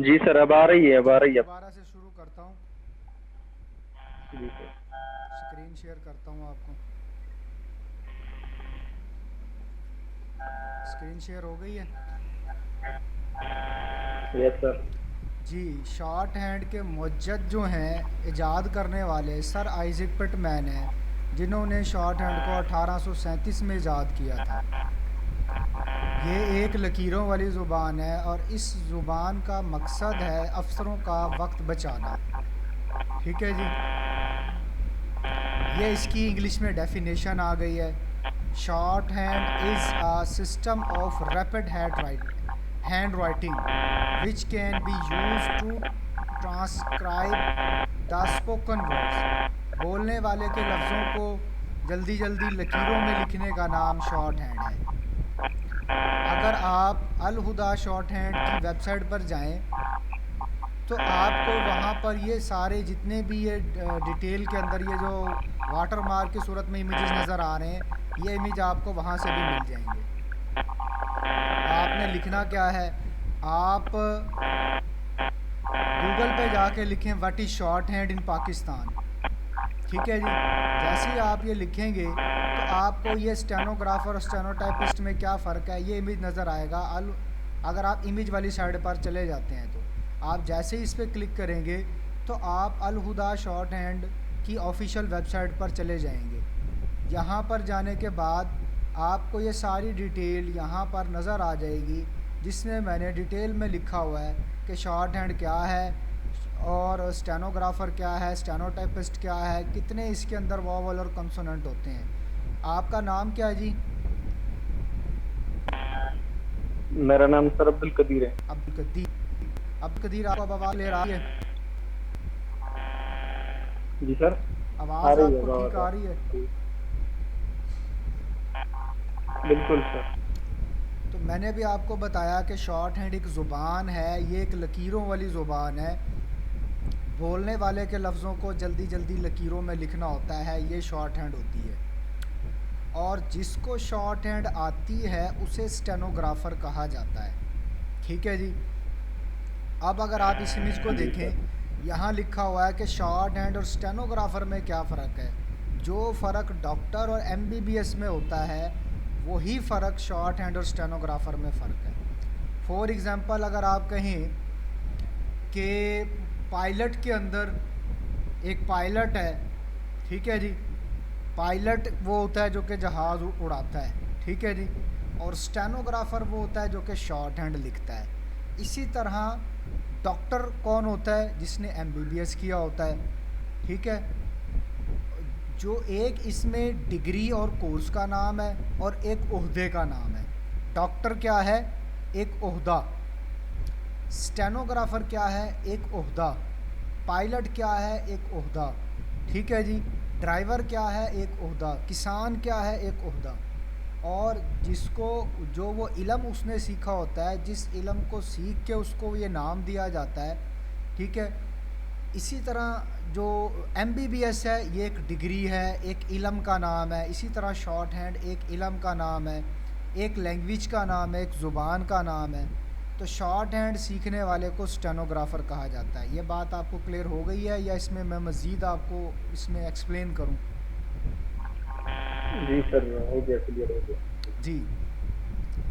जी sir, अब आ रही है, अब आ रही है। दोबारा से शुरू करता हूँ। जी सर। स्क्रीन शेयर करता हूँ आपको। स्क्रीन शेयर हो गई है। Yes sir. जी, शॉर्ट हैंड के मुज्जद जो हैं इजाद करने वाले सर आइजैक पिटमैन हैं, जिन्होंने शॉर्ट हैंड को 1837 में इजाद किया था। ये एक लकीरों वाली ज़ुबान है और इस ज़ुबान का मकसद है अफसरों का वक्त बचाना। ठीक है जी। ये इसकी इंग्लिश में डेफिनेशन आ गई है। Shorthand is a system of rapid handwriting which can be use to transcribe the spoken words. बोलने वाले के लफ्ज़ों को जल्दी जल्दी लकीरों में लिखने का नाम शॉर्ट हैंड है। अगर आप अल हुदा शॉर्ट हैंड की वेबसाइट पर जाएं तो आपको वहाँ पर ये सारे जितने भी ये डिटेल के अंदर ये जो वाटर मार्क की सूरत में इमेजेस नज़र आ रहे हैं, ये इमेज आपको वहाँ से भी मिल जाएंगे। आपने लिखना क्या है, आप गूगल पे जाके लिखें what is short hand in Pakistan. ठीक है जी। जैसे ही आप ये लिखेंगे तो आपको ये स्टेनोग्राफर और स्टेनोटाइपिस्ट में क्या फ़र्क है ये इमेज नज़र आएगा। अगर आप इमेज वाली साइड पर चले जाते हैं तो आप जैसे ही इस पर क्लिक करेंगे तो आप अल हुदा शॉर्ट हैंड की ऑफिशियल वेबसाइट पर चले जाएंगे। यहाँ पर जाने के बाद आपको ये सारी डिटेल यहाँ पर नज़र आ जाएगी, जिसमें मैंने डिटेल में लिखा हुआ है कि शॉर्ट हैंड क्या है और स्टेनोग्राफर क्या है, स्टेनोटाइपिस्ट क्या है, कितने इसके अंदर वॉवल और कंसोनेंट होते हैं। आपका नाम क्या है जी? मेरा नाम सर अब्दुल कदीर है। अब्दुल कदीर। अब्दुल कदीर, आपको अब आवाज़ ले रही है? जी सर। आ आवाज़ रही है आपको ठीक आ रही है? आवाज़। बिल्कुल सर। तो मैंने भी आपको बताया कि शॉर्ट हैंड एक ज़ुबान है, ये एक लकीरों वाली ज़ुबान है। बोलने वाले के लफ्ज़ों को जल्दी जल्दी लकीरों में लिखना होता है, ये शॉर्ट हैंड होती है। और जिसको शॉर्ट हैंड आती है उसे स्टेनोग्राफर कहा जाता है। ठीक है जी। अब अगर आप इस इमेज को जी सर। देखें, यहाँ लिखा हुआ है कि शॉर्ट हैंड और स्टेनोग्राफर में क्या फ़र्क है। जो फ़र्क डॉक्टर और एमबीबीएस में होता है वही फ़र्क शॉर्ट हैंड और स्टेनोग्राफर में फ़र्क है। फॉर एग्ज़ाम्पल, अगर आप कहें कि पायलट के अंदर एक पायलट है, ठीक है जी। पायलट वो होता है जो कि जहाज़ उड़ाता है, ठीक है जी। और स्टेनोग्राफर वो होता है जो कि शॉर्ट हैंड लिखता है। इसी तरह डॉक्टर कौन होता है? जिसने एमबीबीएस किया होता है, ठीक है। जो एक इसमें डिग्री और कोर्स का नाम है और एक ओहदे का नाम है। डॉक्टर क्या है? एक ओहदा। स्टेनोग्राफर क्या है? एक ओहदा। पायलट क्या है? एक ओहदा। ठीक है जी। ड्राइवर क्या है? एक ओहदा। किसान क्या है? एक ओहदा। और जिसको जो वो इल्म उसने सीखा होता है, जिस इल्म को सीख के उसको ये नाम दिया जाता है, ठीक है। इसी तरह जो एमबीबीएस है ये एक डिग्री है, एक इल्म का नाम है। इसी तरह शॉर्ट हैंड एक इल्म का नाम है, एक लैंग्वेज का नाम है, एक ज़ुबान का नाम है। तो शॉर्ट हैंड सीखने वाले को स्टेनोग्राफर कहा जाता है। ये बात आपको क्लियर हो गई है या इसमें मैं मज़ीद आपको इसमें एक्सप्लेन करूं? जी सर, हो गया, क्लियर हो गया। जी।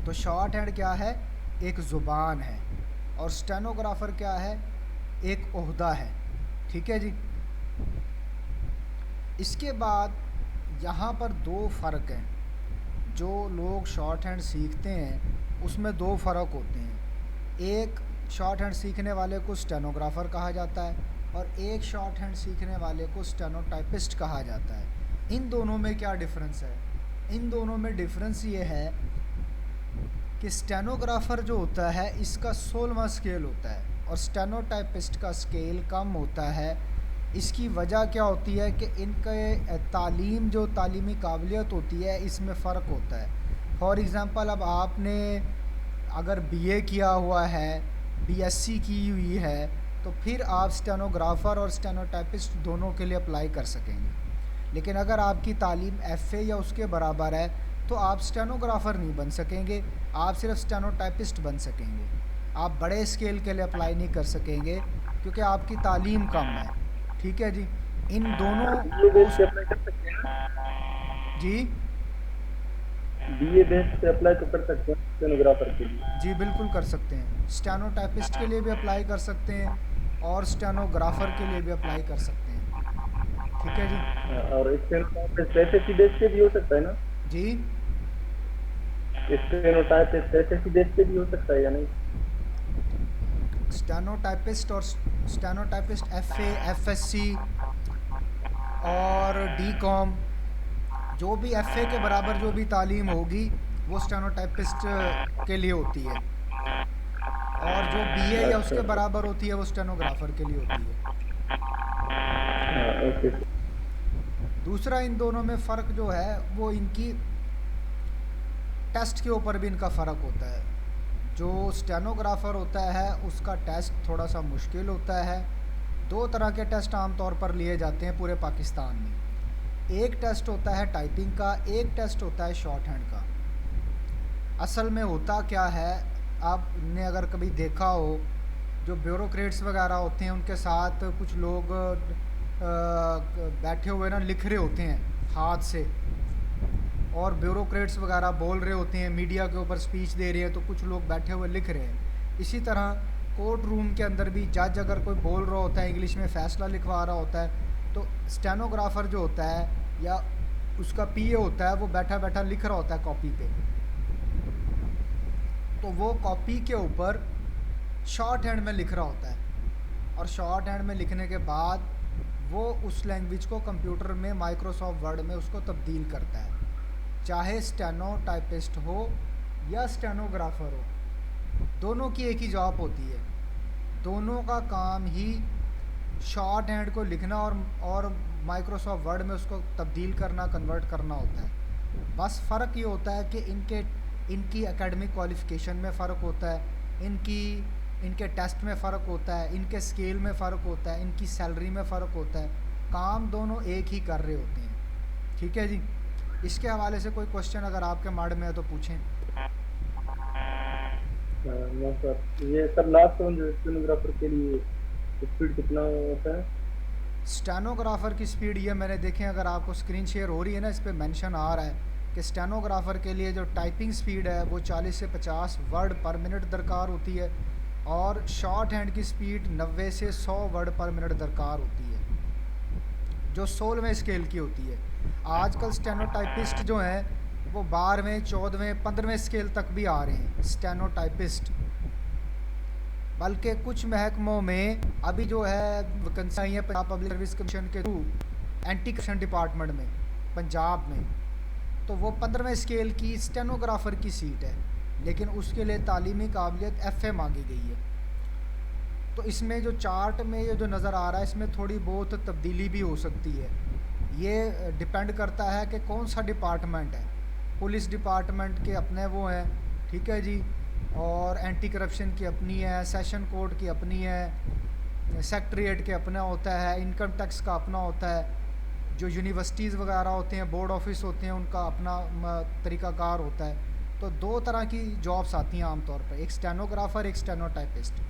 तो शॉर्ट हैंड क्या है? एक ज़ुबान है। और स्टेनोग्राफर क्या है? एक ओहदा है। ठीक है जी। इसके बाद यहाँ पर दो फ़र्क हैं। जो लोग शॉर्ट हैंड सीखते हैं उसमें दो फ़र्क होते हैं। एक शॉर्ट हैंड सीखने वाले को स्टेनोग्राफर कहा जाता है और एक शॉर्ट हैंड सीखने वाले को स्टेनोटाइपिस्ट कहा जाता है। इन दोनों में क्या डिफरेंस है? इन दोनों में डिफरेंस ये है कि स्टेनोग्राफर जो होता है इसका 16वां स्केल होता है और स्टेनोटाइपिस्ट का स्केल कम होता है। इसकी वजह क्या होती है कि इनके तालीम जो तालीमी काबिलियत होती है इसमें फ़र्क होता है। फॉर एग्ज़ाम्पल, अब आपने अगर बीए किया हुआ है, बीएससी की हुई है, तो फिर आप स्टेनोग्राफर और स्टेनोटाइपिस्ट दोनों के लिए अप्लाई कर सकेंगे। लेकिन अगर आपकी तालीम एफ़ए या उसके बराबर है तो आप स्टेनोग्राफर नहीं बन सकेंगे, आप सिर्फ स्टेनोटाइपिस्ट बन सकेंगे। आप बड़े स्केल के लिए अप्लाई नहीं कर सकेंगे क्योंकि आपकी तालीम कम है। ठीक है जी। इन दोनों बीए बेस पोस्ट। पे अप्लाई कर सकते हैं ना? जी बीए बेस पे अप्लाई तो कर सकते हैं स्टेनोग्राफर के लिए। जी बिल्कुल कर सकते हैं। स्टेनोटाइपिस्ट के लिए भी अप्लाई कर सकते हैं और स्टेनोग्राफर के लिए भी अप्लाई कर सकते हैं। ठीक है जी। और स्टेनोटाइपिस्ट एसएससी बेस पे भी हो सकता है ना? जी स्टेनोटाइपिस्ट एसएससी बेस पे भी हो सकता है या नहीं? स्टेनोटाइपिस्ट और स्टेनोटाइपिस्ट एफए, एफएससी और डीकॉम, जो भी एफए के बराबर जो भी तालीम होगी वो स्टेनोटाइपिस्ट के लिए होती है, और जो बीए या अच्छा उसके बराबर होती है वो स्टेनोग्राफर के लिए होती है। ओके। दूसरा, इन दोनों में फ़र्क जो है वो इनकी टेस्ट के ऊपर भी इनका फ़र्क होता है। जो स्टेनोग्राफर होता है उसका टेस्ट थोड़ा सा मुश्किल होता है। दो तरह के टेस्ट आमतौर पर लिए जाते हैं पूरे पाकिस्तान में। एक टेस्ट होता है टाइपिंग का, एक टेस्ट होता है शॉर्ट हैंड का। असल में होता क्या है, आपने अगर कभी देखा हो, जो ब्यूरोक्रेट्स वगैरह होते हैं उनके साथ कुछ लोग बैठे हुए ना लिख रहे होते हैं हाथ से, और ब्यूरोक्रेट्स वगैरह बोल रहे होते हैं, मीडिया के ऊपर स्पीच दे रहे हैं तो कुछ लोग बैठे हुए लिख रहे हैं। इसी तरह कोर्ट रूम के अंदर भी जज अगर कोई बोल रहा होता है, इंग्लिश में फ़ैसला लिखवा रहा होता है, तो स्टेनोग्राफर जो होता है या उसका पीए होता है वो बैठा बैठा लिख रहा होता है कॉपी पे। तो वो कॉपी के ऊपर शॉर्ट हैंड में लिख रहा होता है, और शॉर्ट हैंड में लिखने के बाद वो उस लैंग्वेज को कंप्यूटर में माइक्रोसॉफ्ट वर्ड में उसको तब्दील करता है। चाहे स्टेनोटाइपिस्ट हो या स्टेनोग्राफर हो, दोनों की एक ही जॉब होती है। दोनों का काम ही शॉर्ट हैंड को लिखना और माइक्रोसॉफ्ट वर्ड में उसको तब्दील करना, कन्वर्ट करना होता है। बस फ़र्क ये होता है कि इनकी एकेडमिक क्वालिफ़िकेशन में फ़र्क होता है, इनके टेस्ट में फ़र्क होता है, इनके स्केल में फ़र्क होता है, इनकी सैलरी में फ़र्क होता है। काम दोनों एक ही कर रहे होते हैं। ठीक है जी। इसके हवाले से कोई क्वेश्चन अगर आपके माइंड में है तो पूछें। नो सर, ये सर लास्ट वन जो स्टेनोग्राफर के लिए स्पीड कितना होता है? स्टेनोग्राफर की स्पीड ये मैंने देखें, अगर आपको स्क्रीन शेयर हो रही है ना, इस पर मेंशन आ रहा है कि स्टेनोग्राफर के लिए जो टाइपिंग स्पीड है वो 40 से 50 वर्ड पर मिनट दरकार होती है, और शॉर्ट हैंड की स्पीड 90 से 100 वर्ड पर मिनट दरकार होती है, जो 16वें स्केल की होती है। आजकल स्टेनोटाइपिस्ट जो हैं वो 12वें, 14वें, 15वें स्केल तक भी आ रहे हैं स्टेनोटाइपिस्ट। बल्कि कुछ महकमों में अभी जो है वैकेंसी आई है पंजाब पब्लिक सर्विस कमीशन के थ्रू, एंटी करप्शन डिपार्टमेंट में पंजाब में, तो वो 15वें स्केल की स्टेनोग्राफर की सीट है, लेकिन उसके लिए तालीमी काबिलियत एफ़ए मांगी गई है। तो इसमें जो चार्ट में ये जो नज़र आ रहा है इसमें थोड़ी बहुत तब्दीली भी हो सकती है। ये डिपेंड करता है कि कौन सा डिपार्टमेंट है। पुलिस डिपार्टमेंट के अपने वो हैं, ठीक है जी, और एंटी करप्शन की अपनी है, सेशन कोर्ट की अपनी है, सेक्रेटरीट के अपना होता है, इनकम टैक्स का अपना होता है, जो यूनिवर्सिटीज़ वगैरह होते हैं, बोर्ड ऑफिस होते हैं, उनका अपना तरीक़ाकार होता है। तो दो तरह की जॉब्स आती हैं आमतौर पर, एक स्टेनोग्राफर, एक स्टेनोटाइपिस्ट।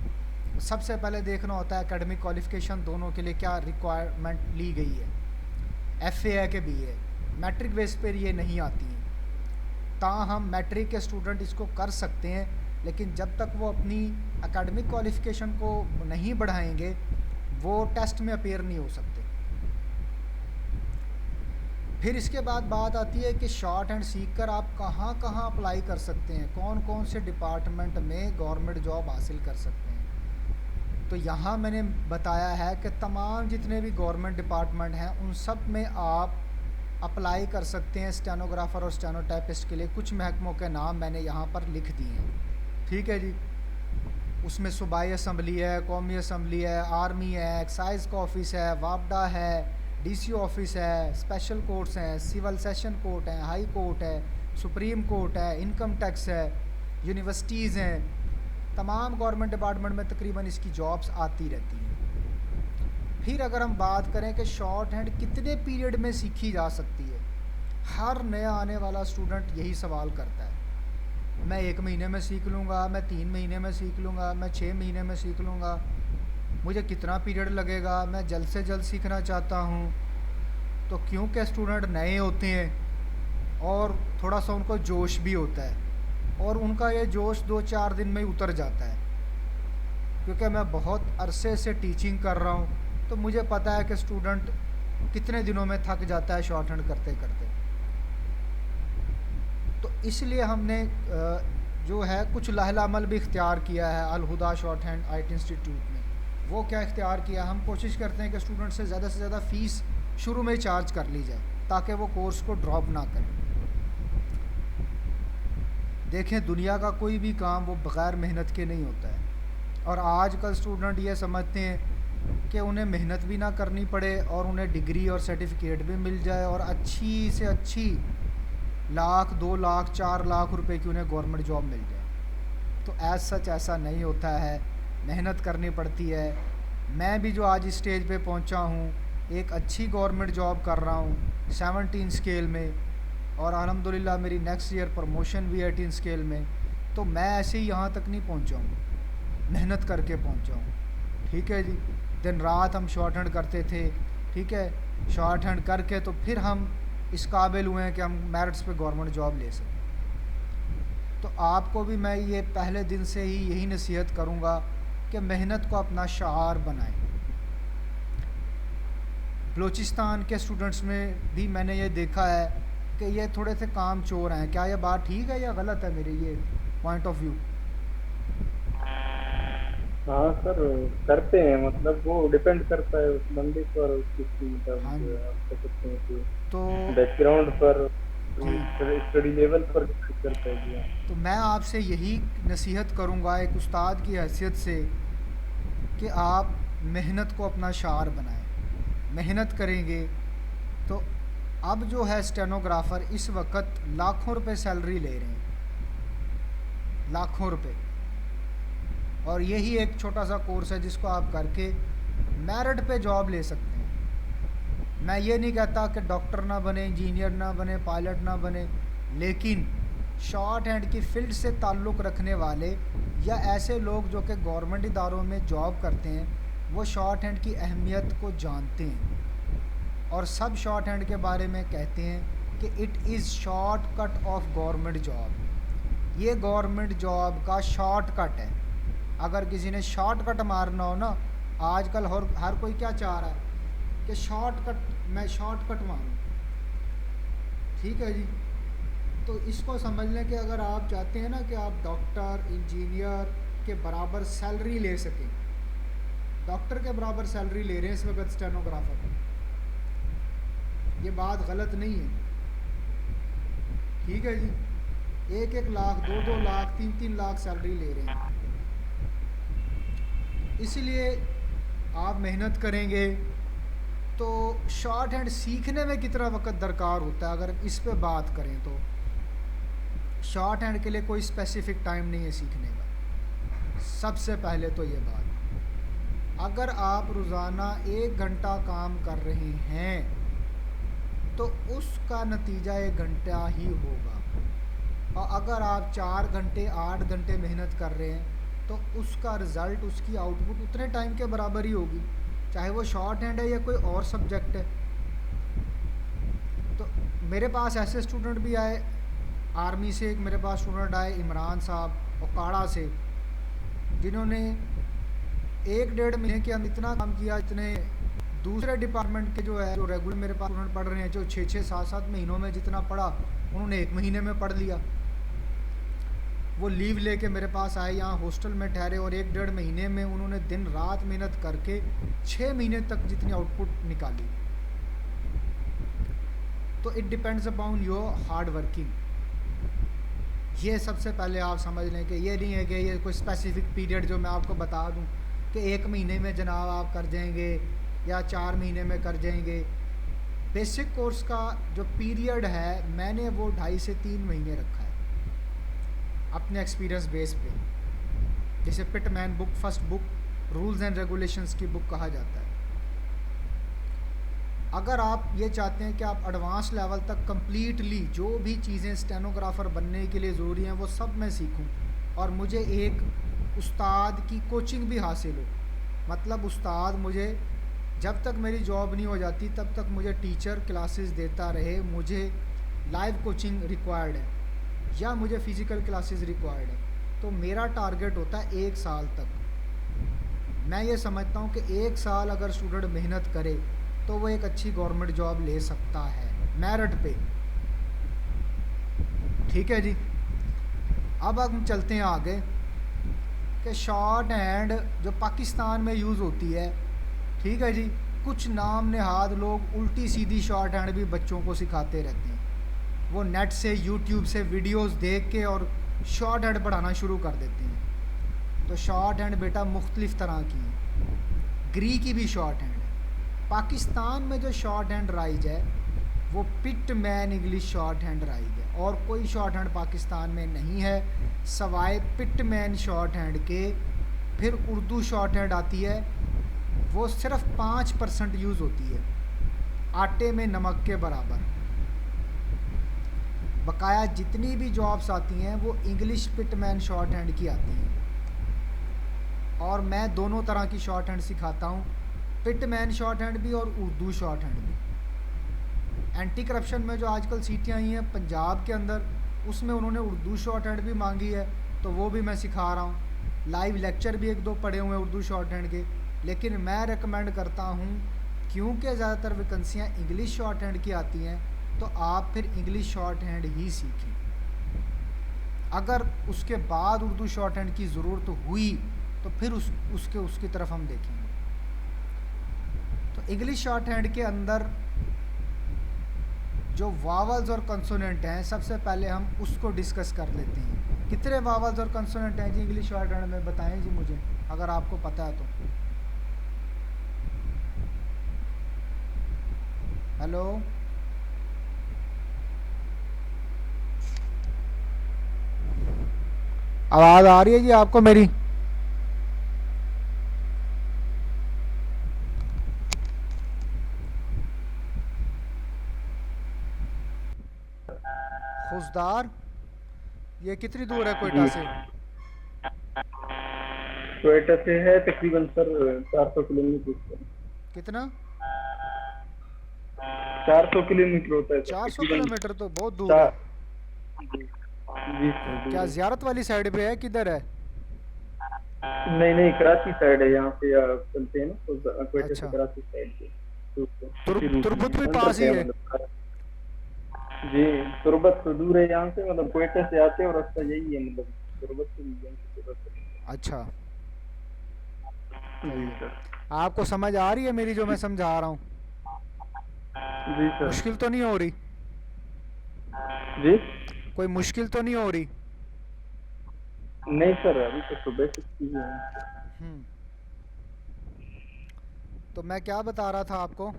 सबसे पहले देखना होता है एकेडमिक क्वालिफ़िकेशन दोनों के लिए क्या रिक्वायरमेंट ली गई है, एफ़ए है कि बीए। मैट्रिक बेस पर ये नहीं आती हैं, ताहम मैट्रिक के स्टूडेंट इसको कर सकते हैं, लेकिन जब तक वो अपनी एकेडमिक क्वालिफ़िकेशन को नहीं बढ़ाएंगे वो टेस्ट में अपीयर नहीं हो सकते। फिर इसके बाद बात आती है कि शॉर्ट हैंड सीख कर आप कहाँ कहाँ अप्लाई कर सकते हैं, कौन कौन से डिपार्टमेंट में गवर्नमेंट जॉब हासिल कर सकते हैं। तो यहाँ मैंने बताया है कि तमाम जितने भी गवर्नमेंट डिपार्टमेंट हैं उन सब में आप अप्लाई कर सकते हैं स्टेनोग्राफर और स्टेनोटाइपिस्ट के लिए। कुछ महकमों के नाम मैंने यहाँ पर लिख दिए हैं, ठीक है जी। उसमें सूबाई असम्बली है, कौमी असम्बली है, आर्मी है, एक्साइज का ऑफिस है, वापडा है, डीसी ऑफिस है, स्पेशल कोर्ट्स हैं, सिविल सेशन कोर्ट है, हाई कोर्ट है, सुप्रीम कोर्ट है, इनकम टैक्स है, यूनिवर्सिटीज़ हैं। तमाम गवर्नमेंट डिपार्टमेंट में तकरीबन इसकी जॉब्स आती रहती हैं। फिर अगर हम बात करें कि शॉर्ट हैंड कितने पीरियड में सीखी जा सकती है, हर नया आने वाला स्टूडेंट यही सवाल करता है मैं 1 महीने में सीख लूँगा, मैं 3 महीने में सीख लूँगा, मैं 6 महीने में सीख लूँगा, मुझे कितना पीरियड लगेगा, मैं जल्द से जल्द सीखना चाहता हूँ। तो क्योंकि स्टूडेंट नए होते हैं और थोड़ा सा उनको जोश भी होता है, और उनका ये जोश 2-4 दिन में ही उतर जाता है। क्योंकि मैं बहुत अरसे से टीचिंग कर रहा हूँ, तो मुझे पता है कि स्टूडेंट कितने दिनों में थक जाता है शॉर्ट हैंड करते करते। तो इसलिए हमने जो है कुछ लहला अमल भी इख्तियार किया है अल हुदा शॉर्ट हैंड आईटी इंस्टीट्यूट में। वो क्या इख्तियार किया, हम कोशिश करते हैं कि स्टूडेंट से ज़्यादा फ़ीस शुरू में ही चार्ज कर ली जाए ताकि वो कोर्स को ड्रॉप ना करें। देखें, दुनिया का कोई भी काम वो बग़ैर मेहनत के नहीं होता है, और आजकल स्टूडेंट ये समझते हैं कि उन्हें मेहनत भी ना करनी पड़े और उन्हें डिग्री और सर्टिफिकेट भी मिल जाए और अच्छी से अच्छी 1,00,000, 2,00,000, 4,00,000 रुपए की उन्हें गवर्नमेंट जॉब मिल जाए। तो एज सच ऐसा नहीं होता है, मेहनत करनी पड़ती है। मैं भी जो आज इस स्टेज पे पहुंचा हूं, एक अच्छी गवर्नमेंट जॉब कर रहा हूं 17 स्केल में, और अल्हम्दुलिल्लाह मेरी नेक्स्ट ईयर प्रमोशन भी 18 स्केल में। तो मैं ऐसे ही यहाँ तक नहीं पहुँचा हूँ, मेहनत करके पहुँचा हूँ। ठीक है जी, दिन रात हम शॉर्ट हैंड करते थे। ठीक है, शॉर्ट हैंड करके तो फिर हम इस काबिल हुए हैं कि हम मेरिट्स पे गवर्नमेंट जॉब ले सकें। तो आपको भी मैं ये पहले दिन से ही यही नसीहत करूँगा कि मेहनत को अपना शार बनाएं। बलूचिस्तान के स्टूडेंट्स में भी मैंने ये देखा है कि ये थोड़े से काम चोर हैं। क्या ये बात ठीक है या गलत है, मेरे ये पॉइंट ऑफ व्यू? हाँ सर, करते हैं, मतलब वो डिपेंड करता है उस बंदे पर, उसकी हाँ जी। मतलब आप कह सकते हैं कि तो बैकग्राउंड पर, जी, स्टडी लेवल पर डिपेंड करता है जी। हाँ। तो मैं आपसे यही नसीहत करूँगा एक उस्ताद की हैसियत से कि आप मेहनत को अपना शार बनाएं। मेहनत करेंगे तो अब जो है स्टेनोग्राफ़र इस वक्त लाखों रुपए सैलरी ले रहे हैं, लाखों रुपए, और यही एक छोटा सा कोर्स है जिसको आप करके मेरिट पे जॉब ले सकते हैं। मैं ये नहीं कहता कि डॉक्टर ना बने, इंजीनियर ना बने, पायलट ना बने, लेकिन शॉर्ट हैंड की फील्ड से ताल्लुक़ रखने वाले या ऐसे लोग जो कि गवर्नमेंट इदारों में जॉब करते हैं, वो शॉर्ट हैंड की अहमियत को जानते हैं और सब शॉर्ट हैंड के बारे में कहते हैं कि it is short cut off government job. ये गवर्नमेंट जॉब का शॉर्ट कट है। अगर किसी ने शॉर्ट कट मारना हो ना, आजकल हर कोई क्या चाह रहा है कि शॉर्टकट, मैं शॉर्टकट मारूं। ठीक है जी, तो इसको समझ लें कि अगर आप चाहते हैं ना कि आप डॉक्टर, इंजीनियर के बराबर सैलरी ले सकें, डॉक्टर के बराबर सैलरी ले रहे हैं इस वक्त स्टेनोग्राफर, ये बात गलत नहीं है। ठीक है जी, 1-1 लाख, 2-2 लाख, 3-3 लाख सैलरी ले रहे हैं। इसलिए आप मेहनत करेंगे तो शॉर्ट हैंड सीखने में कितना वक्त दरकार होता है, अगर इस पे बात करें तो शॉर्ट हैंड के लिए कोई स्पेसिफिक टाइम नहीं है सीखने का। सबसे पहले तो ये बात, अगर आप रोज़ाना 1 घंटा काम कर रहे हैं तो उसका नतीजा 1 घंटा ही होगा, और अगर आप 4 घंटे 8 घंटे मेहनत कर रहे हैं तो उसका रिज़ल्ट, उसकी आउटपुट उतने टाइम के बराबर ही होगी, चाहे वो शॉर्ट हैंड है या कोई और सब्जेक्ट है। तो मेरे पास ऐसे स्टूडेंट भी आए, आर्मी से एक मेरे पास स्टूडेंट आए इमरान साहब ओकाड़ा से, जिन्होंने 1-1.5 महीने के अंदर इतना काम किया, इतने दूसरे डिपार्टमेंट के जो है, जो रेगुलर मेरे पास स्टूडेंट पढ़ रहे हैं, जो 6-6, 7-7 महीनों में जितना पढ़ा उन्होंने 1 महीने में पढ़ लिया। वो लीव लेके मेरे पास आए, यहाँ हॉस्टल में ठहरे, और 1-1.5 महीने में उन्होंने दिन रात मेहनत करके 6 महीने तक जितनी आउटपुट निकाली। तो it depends upon your hard working. ये सबसे पहले आप समझ लें कि ये नहीं है कि ये कोई स्पेसिफिक पीरियड जो मैं आपको बता दूं कि 1 महीने में जनाब आप कर जाएंगे या 4 महीने में कर जाएंगे। बेसिक कोर्स का जो पीरियड है मैंने वो 2.5 से 3 महीने रखा है अपने एक्सपीरियंस बेस पे, जिसे Pitman book, first book rules and regulations की बुक कहा जाता है। अगर आप ये चाहते हैं कि आप एडवांस लेवल तक कंप्लीटली जो भी चीज़ें स्टेनोग्राफ़र बनने के लिए ज़रूरी हैं वो सब मैं सीखूं, और मुझे एक उस्ताद की कोचिंग भी हासिल हो, मतलब उस्ताद मुझे जब तक मेरी जॉब नहीं हो जाती तब तक मुझे टीचर क्लासेस देता रहे, मुझे लाइव कोचिंग रिक्वायर्ड है या मुझे फ़िज़िकल क्लासेस रिक्वायर्ड है, तो मेरा टारगेट होता है 1 साल तक। मैं ये समझता हूँ कि 1 साल अगर स्टूडेंट मेहनत करे तो वो एक अच्छी गवर्नमेंट जॉब ले सकता है मेरिट पे। ठीक है जी। अब हम चलते हैं आगे कि शॉर्ट हैंड जो पाकिस्तान में यूज़ होती है, ठीक है जी, कुछ नाम नहाद लोग उल्टी सीधी शॉर्ट हैंड भी बच्चों को सिखाते रहते हैं। वो नेट से यूट्यूब से वीडियोस देख के और शॉर्ट हैंड पढ़ाना शुरू कर देते हैं। तो शॉर्ट हैंड बेटा मुख्तलिफ़ तरह की है, ग्री की भी शॉर्ट हैंड है। पाकिस्तान में जो शॉर्ट हैंड राइज है वो Pitman English short hand raise है, और कोई शॉर्ट हैंड पाकिस्तान में नहीं है सवाए पिटमैन शॉर्ट हैंड के। फिर उर्दू शॉर्ट हैंड आती है, वो सिर्फ 5% यूज़ होती है, आटे में नमक के बराबर। बकाया जितनी भी जॉब्स आती हैं वो इंग्लिश पिटमैन शॉर्ट हैंड की आती हैं, और मैं दोनों तरह की शॉर्ट हैंड सिखाता हूँ, पिटमैन शॉर्ट हैंड भी और उर्दू शॉर्ट हैंड भी। एंटी करप्शन में जो आजकल सीटें आई हैं पंजाब के अंदर, उसमें उन्होंने उर्दू शॉर्ट हैंड भी मांगी है, तो वो भी मैं सिखा रहा हूँ। लाइव लेक्चर भी 1-2 पढ़े हुए हैं उर्दू शॉर्ट हैंड के। लेकिन मैं रेकमेंड करता हूँ, क्योंकि ज़्यादातर वैकेंसियाँ इंग्लिश शॉर्ट हैंड की आती हैं, तो आप फिर इंग्लिश शॉर्ट हैंड ही सीखें। अगर उसके बाद उर्दू शॉर्ट हैंड की ज़रूरत हुई तो फिर उसकी तरफ हम देखेंगे। तो इंग्लिश शॉर्ट हैंड के अंदर जो वावल्स और कंसोनेंट हैं, सबसे पहले हम उसको डिस्कस कर लेते हैं। कितने वावल्स और कंसोनेंट हैं जी इंग्लिश शॉर्ट हैंड में, बताएं जी मुझे, अगर आपको पता है तो। हेलो, आवाज़ आ रही है जी आपको मेरी? खुशदार, ये कितनी दूर है कोयटा जी, से? क्वेटा से है तकरीबन सर 400 किलोमीटर। कितना? 400 किलोमीटर होता है सर 400 तकरीबन। किलोमीटर तो बहुत दूर है। चार। जी जी सर, दूर क्या है। ज़ियारत वाली साइड पे है, किधर है? नहीं नहीं, कराची साइड है, यहाँ से आप चलते हैं ना तो क्वेटा से अच्छा, कराची साइड से, तो उसी रूट में तुरबुत भी अंदर पास पे ही है है। मतलब। जी, तुरबत तो दूर है यहाँ से, मतलब क्वेटा से आते हैं और रास्ता यही है, मतलब तुरबत से भी यहीं से तुरबत अच्छा, है। सही जी है। सर। आपको समझ आ रही है मेरी जो मैं जी समझा रहा हूँ? जी सर। मुश्किल तो नहीं हो रही? जी कोई मुश्किल तो नहीं हो रही? नहीं सर, अभी तो सुबह से चीजें हैं। हम्म। तो मैं क्या बता रहा था आपको?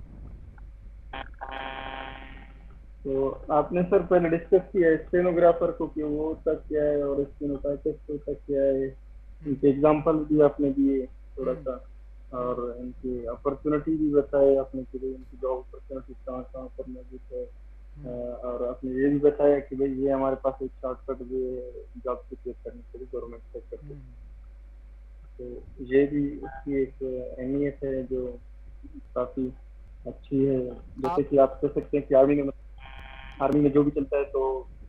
तो आपने सर पहले डिस्कस किया है स्टेनोग्राफर को कि वो होता क्या है और स्टेनोटाइपिस्ट होता क्या है, हम्म। इनके एग्जांपल भी आपने दिए थोड़ा हम्म। सा, हम्म। और इनकी अपॉर्चुनिटी भी बताए आपने कि भाई इनकी जॉब अपॉर्चुनिटी कहाँ कहाँ पर मौजूद है। हम्म। और आपने ये भी बताया कि भाई ये हमारे पास एक शॉर्टकट भी है जॉब सिक्योर करने के लिए गवर्नमेंट सेक्टर से। हम्म। तो ये भी उसकी एक अहमियत है जो काफी अच्छी है। जैसे आप कि आप कह सकते हैं कि आर्मी में जो भी चलता है तो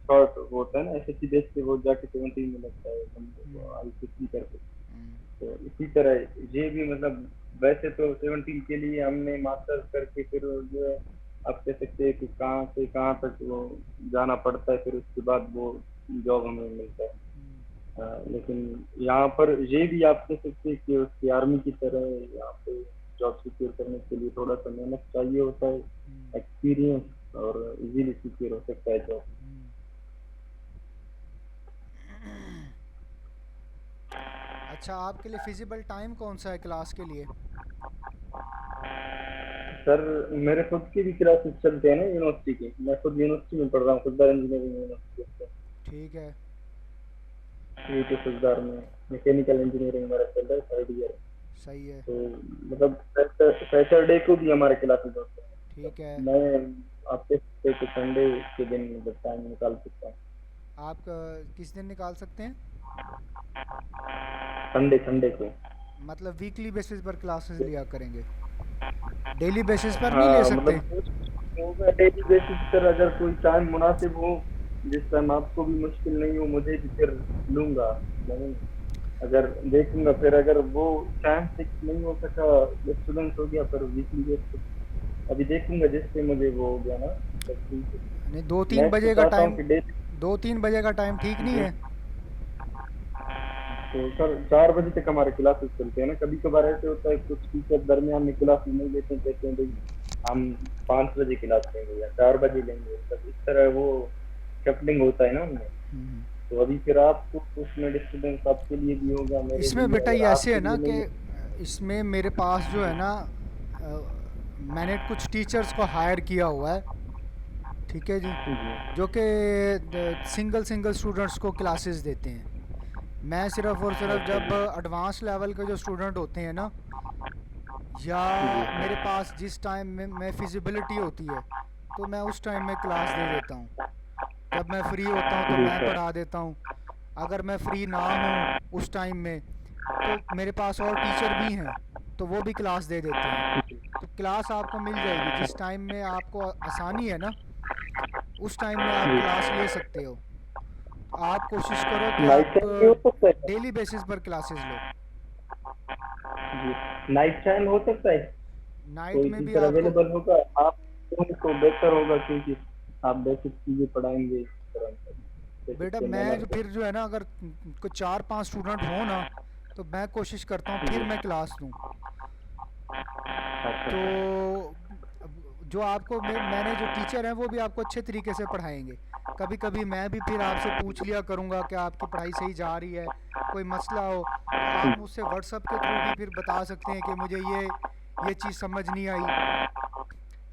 शॉर्ट वो होता है ना, एसएससी बेस पे वो जाके 17 में लगता है बंदे को हम्म। आई कुछ करके। हम्म। तो इसी तरह ये भी मतलब वैसे तो 17 के लिए हमने मास्टर्स करके फिर जो है आप कह सकते हैं कि कहाँ से कहाँ तक वो जाना पड़ता है, फिर उसके बाद वो जॉब हमें मिलता है। हम्म। लेकिन यहाँ पर ये भी आप कह सकते हैं कि उसकी आर्मी की तरह यहाँ पे जॉब सिक्योर करने के लिए थोड़ा सा मेहनत चाहिए होता है, हम्म। एक्सपीरियंस, और इजीली सिक्योर हो सकता है जॉब। हम्म। अच्छा, आपके लिए फिजिबल टाइम कौन सा है क्लास के लिए? सर मेरे खुद की भी क्लासेस चलते हैं ना यूनिवर्सिटी की, मैं खुद यूनिवर्सिटी में पढ़ रहा हूँ, खुददार इंजीनियरिंग यूनिवर्सिटी ठीक है। यूटी खुददार में। मैकेनिकल इंजीनियरिंग मेरा चल रहा है, 3rd ईयर। सही है। तो मतलब सैटरडे को भी हमारे क्लासेस होते हैं। ठीक है। मैं आपके संडे के दिन मतलब टाइम निकाल सकता हूँ। आप किस दिन निकाल सकते हैं? संडे संडे को। मतलब वीकली बेसिस पर क्लासेस लिया करेंगे, डेली बेसिस पर नहीं ले हाँ सकते? मतलब होगा डेली बेसिस पर, अगर कोई टाइम मुनासिब हो जिस टाइम आपको भी मुश्किल नहीं हो, मुझे भी फिर लूंगा। नहीं, अगर देखूंगा फिर, अगर वो टाइम फिक्स नहीं हो सका, स्टूडेंट हो गया, फिर वीकली बेसिस अभी देखूंगा जिससे मुझे वो हो गया ना, तो ठीक है। नहीं, दो तीन मैं तो बजे का चाहता हूँ टाइम, कि डेली। 2-3 बजे का टाइम ठीक नहीं जी। है? तो सर 4 बजे तक हमारे क्लासेस चलते हैं ना, कभी कभार ऐसे होता है कुछ टीचर दरमियान में क्लास नहीं लेते हैं, कहते हैं भाई हम 5 बजे क्लास लेंगे या 4 बजे लेंगे, तब इस तरह वो शफलिंग होता है ना उनमें। हम्म। तो अभी फिर आपको उसमें डिस्टर्बेंस आपके लिए भी होगा, मेरे इसमें लिए, बेटा अगर ये ऐसे है आपके ना लिए नहीं कि है। इसमें मेरे पास जो है ना, मैंने कुछ टीचर्स को हायर किया हुआ है, ठीक है जी, जी जो कि सिंगल सिंगल स्टूडेंट्स को क्लासेस देते हैं। मैं सिर्फ और सिर्फ अच्छा जब जी। एडवांस लेवल के जो स्टूडेंट होते हैं ना, या जी मेरे पास जिस टाइम में फिजिबिलिटी होती है, तो मैं उस टाइम में क्लास दे देता हूँ। जब मैं फ्री होता हूँ तो जी मैं सर। पढ़ा देता हूँ। अगर मैं फ्री ना हूँ उस टाइम में, तो मेरे पास और टीचर भी हैं, तो वो भी क्लास दे देते हैं। तो क्लास आपको मिल जाएगी जिस टाइम में आपको आसानी है ना, उस टाइम में आप क्लास ले सकते हो। तो आप कोशिश करो कि नाइट आप टाइम भी हो सकता है सर? डेली बेसिस पर क्लासेस लो। जी नाइट टाइम हो सकता है? नाइट कोई में भी टीचर आपको, अवेलेबल होगा आप हो तो बेहतर होगा, क्योंकि आप बेसिक चीजें पढ़ाएंगे इस तरह से, बेसिक बेटा के मैं मैनर जो को। फिर जो है ना, अगर कोई 4-5 स्टूडेंट हो ना, तो मैं कोशिश करता हूँ फिर जी। मैं क्लास दूँ। अच्छा तो सर। जो आपको मैंने जो टीचर हैं वो भी आपको अच्छे तरीके से पढ़ाएंगे। कभी कभी मैं भी फिर आपसे पूछ लिया करूँगा कि आपकी पढ़ाई सही जा रही है, कोई मसला हो तो आप मुझसे व्हाट्सअप के थ्रू भी फिर बता सकते हैं कि मुझे ये चीज़ समझ नहीं आई,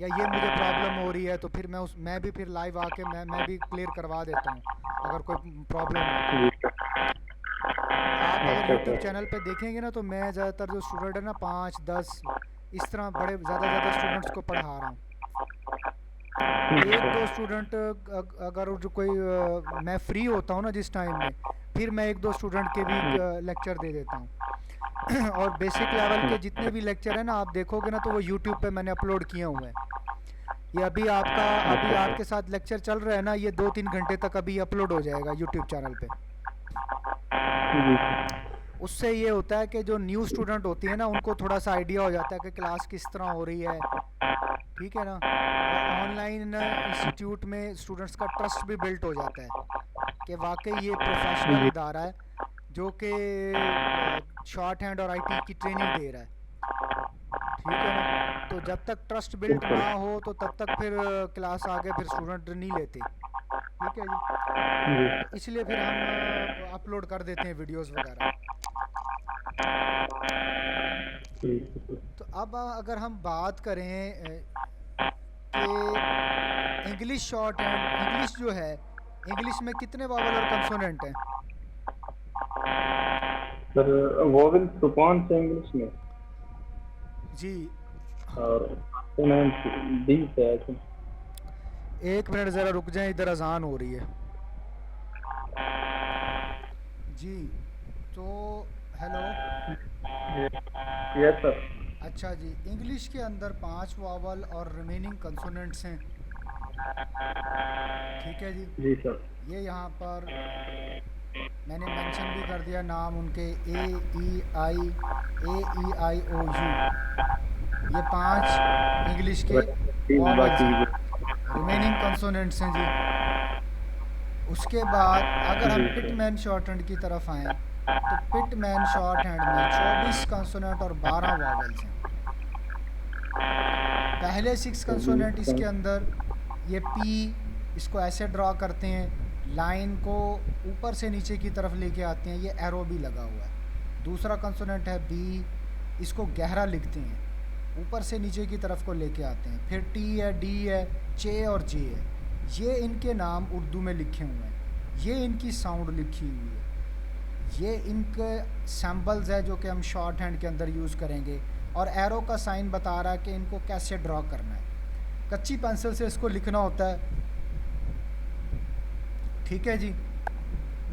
या ये मुझे प्रॉब्लम हो रही है, तो फिर मैं भी फिर लाइव आके मैं भी क्लियर करवा देता हूँ अगर कोई प्रॉब्लम हो तो। जी सर। आप अगर अच्छा यूट्यूब सर। चैनल पे देखेंगे ना, तो मैं ज़्यादातर जो स्टूडेंट है ना, 5-10 इस तरह बड़े ज़्यादा स्टूडेंट्स को पढ़ा रहा हूँ। एक दो स्टूडेंट अगर जो कोई मैं फ्री होता हूँ ना जिस टाइम में, फिर मैं एक दो स्टूडेंट के भी लेक्चर दे देता हूँ। और बेसिक लेवल के जितने भी लेक्चर हैं ना, आप देखोगे ना तो वो यूट्यूब पे मैंने अपलोड किए हुए हैं। ये अभी अच्छा सर। आपके साथ लेक्चर चल रहा है ना, ये 2-3 घंटे तक अभी अपलोड हो जाएगा यूट्यूब चैनल पे। जी सर। उससे ये होता है कि जो न्यू स्टूडेंट होती है ना, उनको थोड़ा सा आइडिया हो जाता है कि क्लास किस तरह हो रही है, ठीक है ना। और ऑनलाइन इंस्टीट्यूट में स्टूडेंट्स का ट्रस्ट भी बिल्ट हो जाता है कि वाकई ये प्रोफेशनल जी इदारा है जो कि शॉर्ट हैंड और आईटी की ट्रेनिंग दे रहा है, ठीक है ना। तो जब तक ट्रस्ट बिल्ट बिल्कुल। ना हो तो तब तक फिर क्लास आगे फिर स्टूडेंट नहीं लेते, ठीक है जी। तो जी इसलिए फिर हम अपलोड कर देते हैं वीडियोस वगैरह। ठीक है। तो अब अगर हम बात करें कि इंग्लिश शॉर्ट हैंड, इंग्लिश जो है, इंग्लिश में कितने वावल और कंसोनेंट हैं? सर वोवेल तो कौन से इंग्लिश में, जी, और कॉन्सोनेंट 20 है ऐसे। एक मिनट ज़रा रुक जाएं, इधर अजान हो रही है जी। तो हेलो। Yes sir. अच्छा जी, इंग्लिश के अंदर 5 वावल और रिमेनिंग कंसोनेंट्स हैं, ठीक है जी। जी सर। ये यहाँ पर मैंने मेंशन भी कर दिया नाम उनके, ए ई आई ओ यू, ये 5 इंग्लिश के वावल्स बाकी। हैं। रिमेनिंग कंसोनेंट्स हैं जी। उसके बाद अगर हम जी सर। पिटमैन शॉर्ट हैंड की तरफ आएँ, तो पिटमैन शॉर्ट हैंड में 24 कंसोनेंट और 12 वावल्स हैं। पहले 6 कंसोनेंट इसके अंदर, ये पी, इसको ऐसे ड्रा करते हैं, लाइन को ऊपर से नीचे की तरफ लेके आते हैं, ये एरो भी लगा हुआ है। दूसरा कंसोनेंट है बी, इसको गहरा लिखते हैं, ऊपर से नीचे की तरफ को लेके आते हैं। फिर टी है, डी है, चे और जे है। ये इनके नाम उर्दू में लिखे हुए हैं, ये इनकी साउंड लिखी हुई है, ये इनके सैम्बल्स है जो कि हम शॉर्ट हैंड के अंदर यूज़ करेंगे। और एरो का साइन बता रहा है कि इनको कैसे ड्रॉ करना है। कच्ची पेंसिल से इसको लिखना होता है। ठीक है जी।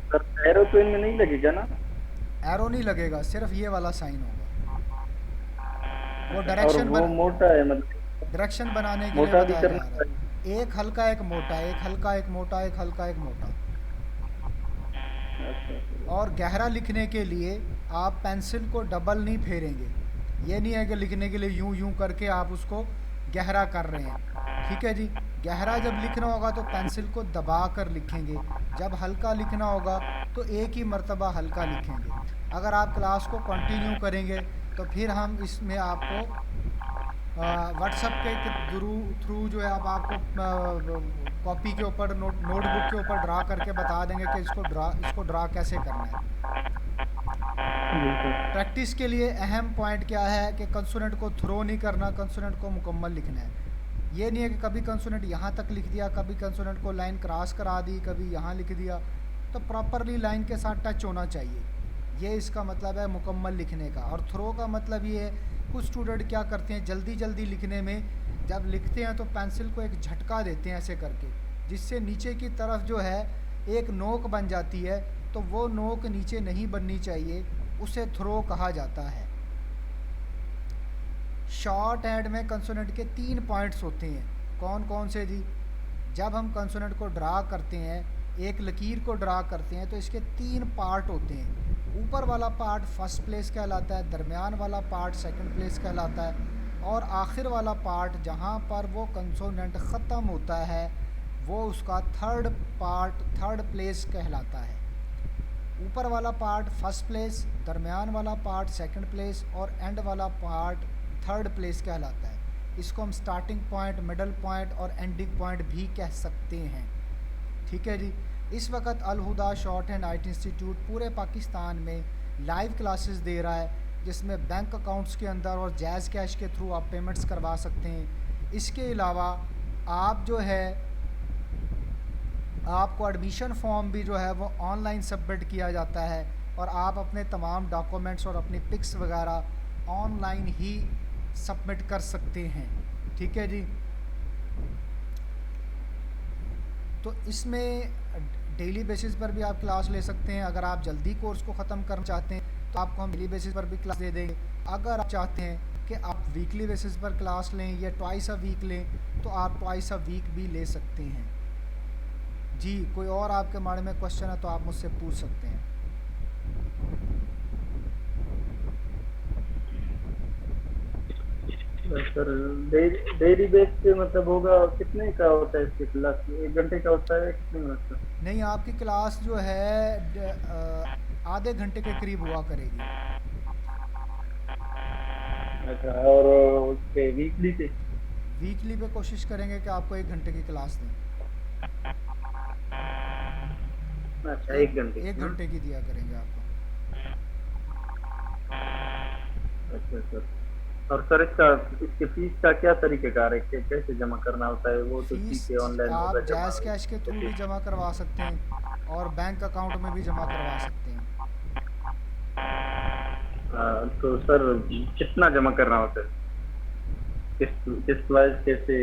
सर एरोप्लेन में नहीं लगेगा ना? एरो नहीं लगेगा, सिर्फ ये वाला साइन होगा। वो अच्छा, और डायरेक्शन वो बन मोटा है मतलब, डायरेक्शन बनाने के लिए मोटा भी बताया जा करना रहा चाहिए? है। एक हल्का एक मोटा, एक हल्का एक मोटा, एक हल्का एक मोटा। अच्छा अच्छा। और गहरा लिखने के लिए आप पेंसिल को डबल नहीं फेरेंगे। ये नहीं है कि लिखने के लिए यूं यूं करके आप उसको गहरा कर रहे हैं। ठीक है जी। गहरा जब लिखना होगा तो पेंसिल को दबा कर लिखेंगे। जब हल्का लिखना होगा तो एक ही मर्तबा हल्का लिखेंगे। अगर आप क्लास को कंटिन्यू करेंगे तो फिर हम इसमें आपको व्हाट्सएप के थ्रू थ्रू जो है अब आपको कॉपी के ऊपर नोटबुक के ऊपर ड्रा करके बता देंगे कि इसको ड्रा कैसे करना है। जी सर। प्रैक्टिस के लिए अहम पॉइंट क्या है कि कंसोनेंट को थ्रो नहीं करना, कंसोनेंट को मुकम्मल लिखना है। ये नहीं है कि कभी कंसोनेंट यहाँ तक लिख दिया, कभी कंसोनेंट को लाइन क्रॉस करा दी, कभी यहाँ लिख दिया। तो प्रॉपरली लाइन के साथ टच होना चाहिए। ये इसका मतलब है मुकम्मल लिखने का। और थ्रो का मतलब ये है, कुछ स्टूडेंट क्या करते हैं जल्दी जल्दी लिखने में, जब लिखते हैं तो पेंसिल को एक झटका देते हैं ऐसे करके, जिससे नीचे की तरफ जो है एक नोक बन जाती है। तो वो नोक नीचे नहीं बननी चाहिए, उसे थ्रो कहा जाता है। शॉर्ट हैंड में कंसोनेंट के 3 पॉइंट्स होते हैं। कौन कौन से जी? जब हम कंसोनेंट को ड्रा करते हैं, एक लकीर को ड्रा करते हैं, तो इसके 3 पार्ट होते हैं। ऊपर वाला पार्ट फर्स्ट प्लेस कहलाता है, दरमियान वाला पार्ट सेकंड प्लेस कहलाता है, और आखिर वाला पार्ट जहाँ पर वो कंसोनेंट ख़त्म होता है वो उसका थर्ड प्लेस कहलाता है। ऊपर वाला पार्ट फर्स्ट प्लेस, दरमियान वाला पार्ट सेकंड प्लेस और एंड वाला पार्ट थर्ड प्लेस कहलाता है। इसको हम स्टार्टिंग पॉइंट, मिडल पॉइंट और एंडिंग पॉइंट भी कह सकते हैं। ठीक है जी। इस वक्त अल हुदा शॉर्ट हैंड आईटी इंस्टीट्यूट पूरे पाकिस्तान में लाइव क्लासेस दे रहा है, जिसमें बैंक अकाउंट्स के अंदर और जैज़ कैश के थ्रू आप पेमेंट्स करवा सकते हैं। इसके अलावा आप जो है आपको एडमिशन फॉर्म भी जो है वो ऑनलाइन सबमिट किया जाता है, और आप अपने तमाम डॉक्यूमेंट्स और अपनी पिक्स वगैरह ऑनलाइन ही सबमिट कर सकते हैं। ठीक है जी। तो इसमें डेली बेसिस पर भी आप क्लास ले सकते हैं। अगर आप जल्दी कोर्स को ख़त्म करना चाहते हैं तो आपको हम डेली बेसिस पर भी क्लास दे देंगे। अगर आप चाहते हैं कि आप वीकली बेसिस पर क्लास लें या ट्वाइस अ वीक लें तो आप ट्वाइस अ वीक भी ले सकते हैं। जी, कोई और आपके बारे में क्वेश्चन है तो आप मुझसे पूछ सकते हैं। सर डेली बेस पे मतलब होगा, कितने का होता है इसकी क्लास? 1 घंटे का होता है, कितने मिनट का? नहीं, आपकी क्लास जो है आधे घंटे के करीब हुआ करेगी। अच्छा, और उसके वीकली पे? वीकली पे कोशिश करेंगे कि आपको 1 घंटे की क्लास दें। अच्छा, एक 1 घंटे एक की ना? घंटे की दिया करेंगे आपको। अच्छा सर। और सर इसका, इसके फीस का क्या तरीक़ेकार है, कैसे जमा करना होता है? वो तो फीस ठीक है, ऑनलाइन होगा आप जमा। जैज़ कैश के थ्रू भी जमा करवा सकते हैं और बैंक अकाउंट में भी जमा करवा सकते हैं। तो सर कितना जमा करना होता है? किस्त वाइज कैसे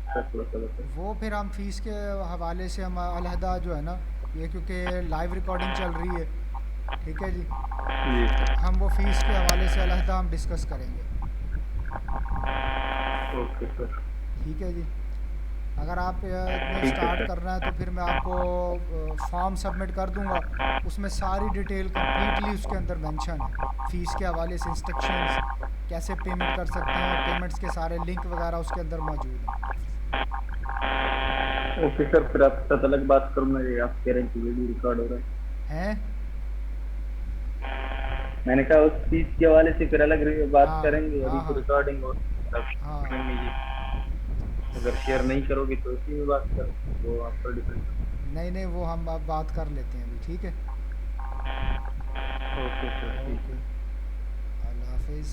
सर, थोड़ा सा बताइए। वो फिर हम फीस के हवाले से हम अलहदा जो है ना, ये क्योंकि लाइव रिकॉर्डिंग चल रही है, ठीक है जी, जी तो सर। हम वो फ़ीस के हवाले से अलहदा हम डिस्कस करेंगे। Okay sir. ठीक है जी। अगर आपने ठीक है स्टार्ट सर। करना है तो फिर मैं आपको फॉर्म सबमिट कर दूंगा। उसमें सारी डिटेल कंप्लीटली उसके अंदर मेंशन है। फ़ीस के हवाले से इंस्ट्रक्शंस, कैसे पेमेंट कर सकते हैं, पेमेंट्स के सारे लिंक वगैरह उसके अंदर मौजूद हैं। ओके सर, फिर आपके साथ अलग बात करूँगा, ये आप कह रहे हैं कि वीडियो रिकॉर्ड हो रहा है। हैं? मैंने कहा उस फीस के हवाले से फिर अलग बात हाँ करेंगे, अभी हाँ तो हाँ रिकॉर्डिंग हो तब हाँ। करेंगे जी। अगर शेयर नहीं करोगे तो इसी में बात करो, वो आप पर डिपेंड। नहीं नहीं, वो हम अब बात कर लेते हैं अभी, ठीक है। ओके सर, ठीक ओके, है। अल्लाह हाफिज़।